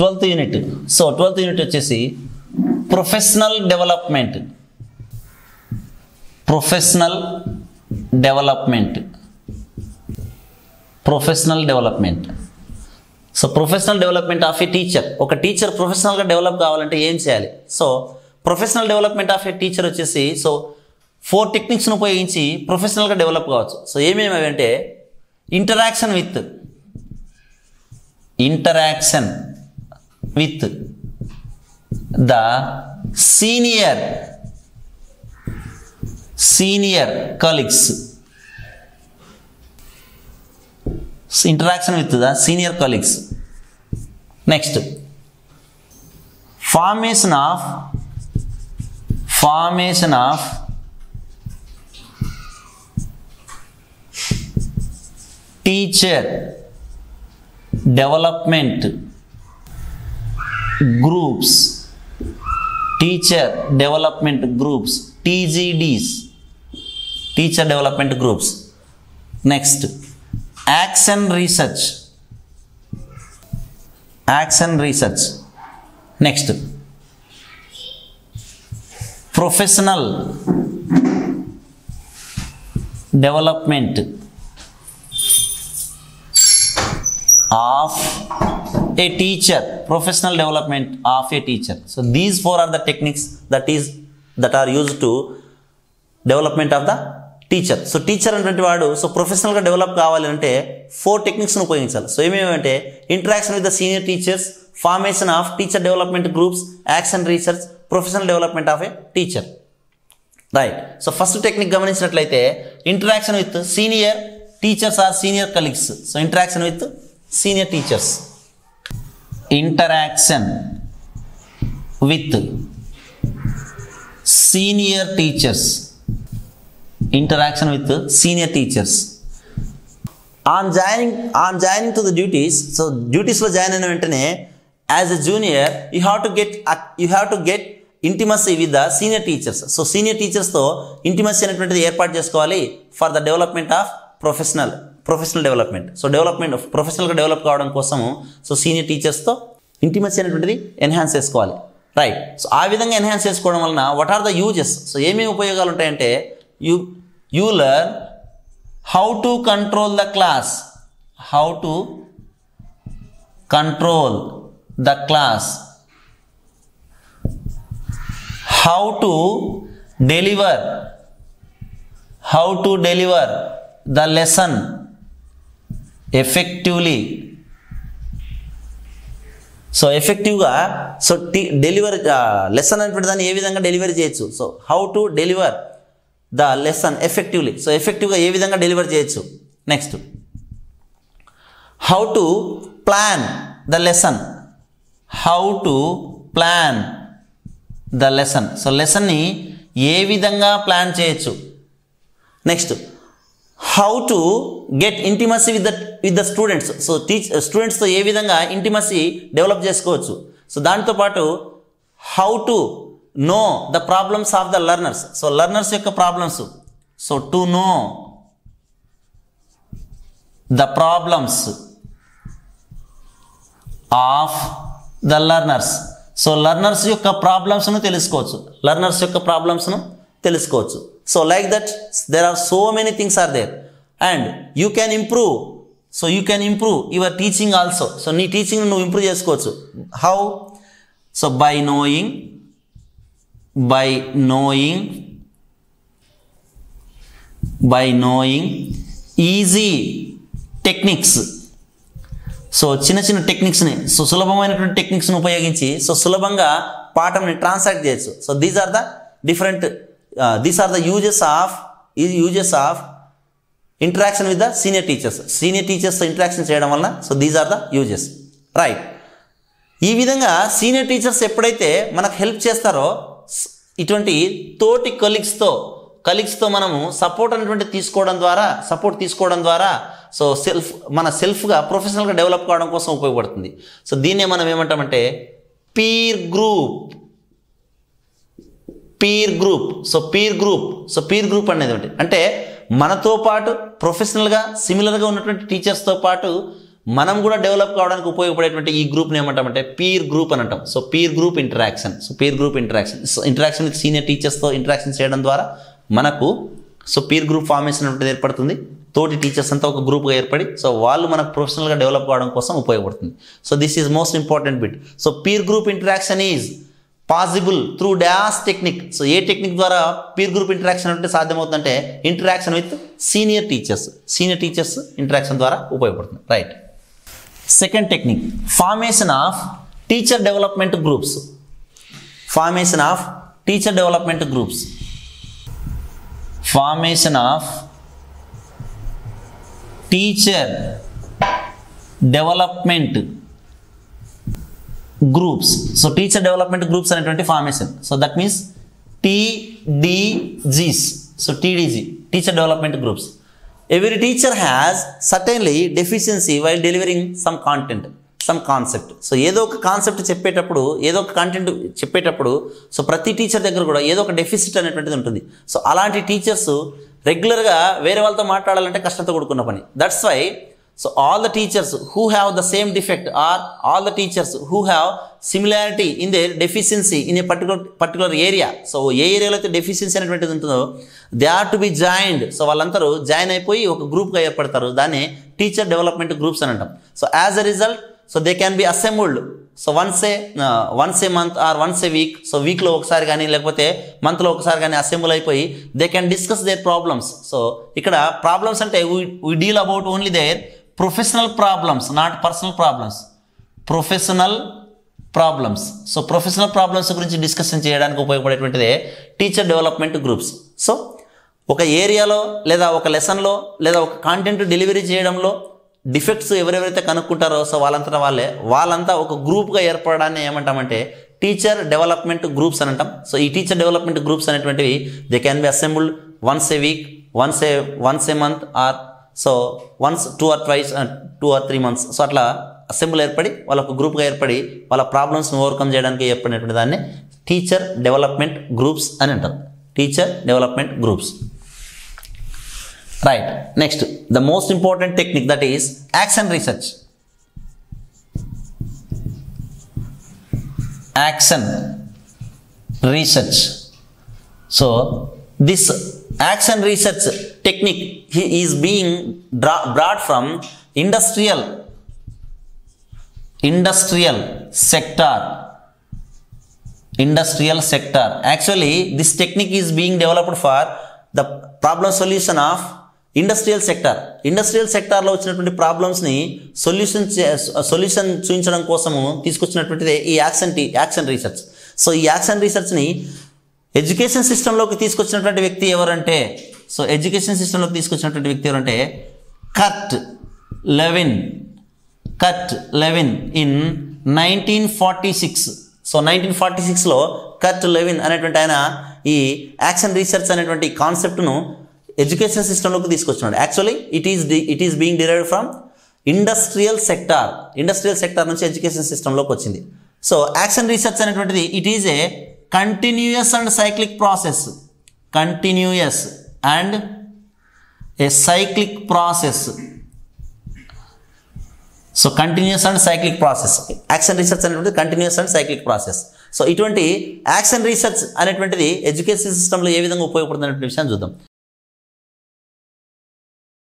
12th unit. So 12th unit వచ్చేసి professional development. Professional development. Professional development. So professional development of a teacher. ఒక teacher ప్రొఫెషనల్గా develop కావాలంటే ఏం చేయాలి? So professional development of a teacher వచ్చేసి so 4 టెక్నిక్స్ను ఉపయోగించి ప్రొఫెషనల్గా డెవలప్ కావచ్చు. సో ఏమేమి అంటే interaction with the senior colleagues. Interaction with the senior colleagues. Next, formation of teacher development groups. Teacher development groups, TGDs. Teacher development groups. Next, action research. Next, professional development of a teacher. Professional development of a teacher. So these 4 are the techniques that are used to development of the teacher. So teacher అనేటువంటి వాడు so ప్రొఫెషనల్గా develop కావాలి అంటే 4 టెక్నిక్స్ను ఉపయోగించాలి. So ఏమేమంటే interaction with the senior teachers, formation of teacher development groups, action research, professional development of a teacher. Right. So first technique గమనించినట్లయితే interaction with senior teachers or senior colleagues. So interaction with senior teachers. Interaction with senior teachers. Interaction with the senior teachers. On joining to the duties, so duties lo join ayina ventane as a junior you have to get intimacy with the senior teachers. So senior teachers tho intimacy అనేటువంటిది ఏర్పాటు చేసుకోవాలి for the development of professional development. So development of professional గా develop కావడం కోసము so senior teachers తో intimacy అనేటువంటిది enhance చేసుకోవాలి. Right. So ఆ విధంగా ఎన్హాన్స్ చేసుకోవడం వలన what are the uses? So ఏమేమి ఉపయోగాలు ఉంటాయంటే you learn how to control the class, how to control the class, how to deliver the lesson effectively. So ఎఫెక్టివ్గా సో డెలివర్ లెసన్ అనేటువంటి దాన్ని ఏ విధంగా డెలివరీ చేయొచ్చు. So how to deliver the lesson effectively. So ఎఫెక్టివ్గా ఏ విధంగా deliver చేయొచ్చు. Next, how to plan the lesson. So లెసన్ని ఏ విధంగా ప్లాన్ చేయొచ్చు. Next, how to get intimacy with the students. So స్టూడెంట్స్తో ఏ విధంగా ఇంటిమసీ డెవలప్ చేసుకోవచ్చు. సో దాంతోపాటు how to know the problems of the learners. So learners యొక్క problems. So to know the problems of the learners. So learners యొక్క ప్రాబ్లమ్స్ను తెలుసుకోవచ్చు. So like that there are so many things are there and you can improve. So you can improve your teaching also. So నీ teaching నువ్వు improve చేసుకోవచ్చు. How? So by knowing easy techniques. So చిన్న టెక్నిక్స్ని so సులభమైనటువంటి టెక్నిక్స్ని ఉపయోగించి so సులభంగా పాఠంని ట్రాన్సాక్ట్ చేయొచ్చు. So these are the uses of interaction with the senior టీచర్స్తో ఇంటరాక్షన్ చేయడం వలన so these are the uses. Right. ఈ విధంగా సీనియర్ టీచర్స్ ఎప్పుడైతే మనకు హెల్ప్ చేస్తారో ఇటువంటి తోటి కలీగ్స్తో మనము సపోర్ట్ తీసుకోవడం ద్వారా సో సెల్ఫ్గా ప్రొఫెషనల్గా డెవలప్ కావడం కోసం ఉపయోగపడుతుంది. సో దీన్నే మనం ఏమంటామంటే పీర్ గ్రూప్ అనేది అంటే మనతో పాటు ప్రొఫెషనల్గా సిమిలర్గా ఉన్నటువంటి టీచర్స్తో పాటు మనం కూడా డెవలప్ కావడానికి ఉపయోగపడేటువంటి ఈ గ్రూప్ని ఏమంటామంటే పీర్ గ్రూప్ అని అంటాం. So peer group interaction. So peer group interaction, so interaction with senior టీచర్స్తో ఇంటరాక్షన్ చేయడం ద్వారా మనకు సో పీర్ గ్రూప్ ఫార్మేషన్ అనేది ఏర్పడుతుంది. తోటి టీచర్స్ అంతా ఒక గ్రూప్గా ఏర్పడి సో వాళ్ళు మనకు ప్రొఫెషనల్గా డెవలప్ కావడం కోసం ఉపయోగపడుతుంది. So this is most important bit. So peer group interaction is possible through dash technique. So ఏ టెక్నిక్ ద్వారా పీర్ గ్రూప్ ఇంటరాక్షన్ అంటే సాధ్యమవుతుందంటే interaction with senior teachers interaction ద్వారా ఉపయోగపడుతుంది. Right. Second technique, formation of teacher development groups. Formation of teacher development groups. Formation of teacher development groups. So teacher development groups అనేటువంటి formation. So that means TDGs. So TDG, teacher development groups. Every teacher has certainly deficiency while delivering some content, some concept. So ఏదో ఒక concept చెప్పేటప్పుడు, ఏదో ఒక content చెప్పేటప్పుడు so ప్రతి teacher దగ్గర కూడా ఏదో ఒక డెఫిసిట్ అనేటువంటిది ఉంటుంది. సో అలాంటి టీచర్స్ రెగ్యులర్గా వేరే వాళ్ళతో మాట్లాడాలంటే కష్టంతో కూడుకున్న పని. That's why so all the teachers who have the same defect or all the teachers who have similarity in their deficiency in a particular area. So ఏ ఏరియాలో అయితే డెఫిషియన్సీ అనేటువంటిది ఉంటుందో they are to be joined. So వాళ్ళందరూ join అయిపోయి ఒక గ్రూప్గా ఏర్పడతారు. దాన్ని టీచర్ డెవలప్మెంట్ గ్రూప్స్ అని అంటాం. So as a result so they can be assembled. So once a month or once a week. So వీక్లో ఒకసారి కానీ లేకపోతే మంత్లో ఒకసారి కానీ అసెంబుల్ అయిపోయి they can discuss their problems. So ఇక్కడ ప్రాబ్లమ్స్ అంటే we deal about only their professional problems, not personal problems. Professional problems. So professional problems గురించి డిస్కషన్ చేయడానికి ఉపయోగపడేటువంటిదే టీచర్ డెవలప్మెంట్ గ్రూప్స్. సో ఒక ఏరియాలో లేదా ఒక లెసన్లో లేదా ఒక కాంటెంట్ డెలివరీ చేయడంలో డిఫెక్ట్స్ ఎవరెవరైతే కనుక్కుంటారో సో వాళ్ళంతా ఒక గ్రూప్గా ఏర్పడడాన్ని ఏమంటామంటే టీచర్ డెవలప్మెంట్ గ్రూప్స్ అని అంటాం. సో ఈ టీచర్ డెవలప్మెంట్ గ్రూప్స్ అనేటువంటివి they can be assembled once a week, once a month are so once 2 or 3 months. So అట్లా అసెంబుల్ ఏర్పడి వాళ్ళ ఒక గ్రూప్గా ఏర్పడి వాళ్ళ ప్రాబ్లమ్స్ని ఓవర్కమ్ చేయడానికి ఏర్పడినటువంటి దాన్ని టీచర్ డెవలప్మెంట్ గ్రూప్స్ అని అంటారు. Teacher development groups. Right. Next, the most important technique, that is action research. Action research. So this action research technique is being brought from industrial sector. Actually, this technique is being developed for the problem solution of industrial సెక్టార్లో వచ్చినటువంటి ప్రాబ్లమ్స్ని solution చూపించడం కోసము తీసుకొచ్చినటువంటిదే ఈ action research. So ఈ action రీసెర్చ్ని education సిస్టంలోకి తీసుకొచ్చినటువంటి వ్యక్తి ఎవరంటే కర్ట్ లెవిన్ ఇన్ 1946. సో 1946లో కర్ట్ లెవిన్ అనేటువంటి ఆయన ఈ యాక్షన్ రీసెర్చ్ అనేటువంటి కాన్సెప్ట్ను ఎడ్యుకేషన్ సిస్టంలోకి తీసుకొచ్చినాడు. Actually it is being derived from industrial sector నుంచి ఎడ్యుకేషన్ సిస్టంలోకి వచ్చింది. సో యాక్షన్ రీసెర్చ్ అనేటువంటిది it is a continuous and cyclic process. So continuous and cyclic process. Action research అనేటువంటిది continuous and cyclic process. So ఇటువంటి action research అనేటువంటిది education సిస్టంలో ఏ విధంగా ఉపయోగపడుతున్న విషయాన్ని చూద్దాం.